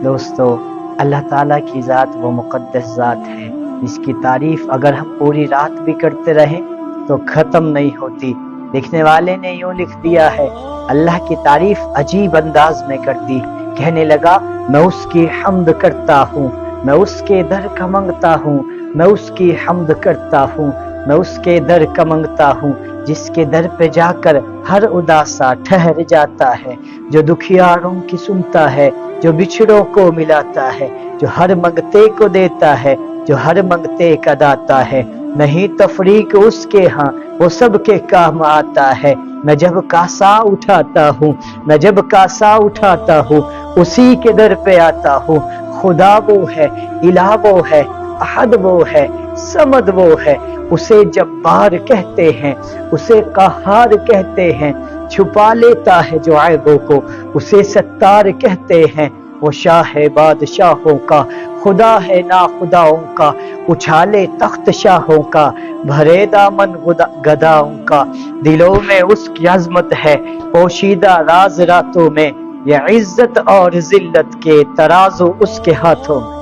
دوستو، اللہ تعالیٰ کی ذات وہ مقدس ذات ہے جس کی تعریف اگر ہم پوری رات بھی کرتے رہیں تو ختم نہیں ہوتی۔ لکھنے والے نے یوں لکھ دیا ہے، اللہ کی تعریف عجیب انداز میں کر دی، کہنے لگا میں اس کی حمد کرتا ہوں، میں اس کے در کا منگتا ہوں، میں اس کی حمد کرتا ہوں، میں اس کے در کا منگتا ہوں، جس کے در پہ جا کر ہر اداسا ٹھہر جاتا ہے، جو دکھیاروں کی سنتا ہے، جو بچھڑوں کو ملاتا ہے، جو ہر منگتے کو دیتا ہے، جو ہر منگتے کا داتا ہے۔ نہیں تفریق اس کے ہاں، وہ سب کے کام آتا ہے۔ میں جب کاسا اٹھاتا ہوں، میں جب کاسا اٹھاتا ہوں، اسی کے در پہ آتا ہوں۔ خدا وہ ہے، الہ وہ ہے، احد وہ ہے، صمد وہ ہے، اسے جبار کہتے ہیں، اسے قہار کہتے ہیں، چھپا لیتا ہے جو عیبوں کو، اسے ستار کہتے ہیں۔ وہ شاہ ہے بادشاہوں کا، خدا ہے ناخداؤں کا، اچھالے تخت شاہوں کا، بھرے دامن گداؤں کا۔ دلوں میں اس کی عظمت ہے، پوشیدہ راز راتوں میں، یہ عزت اور ذلت کے ترازو اس کے ہاتھوں میں۔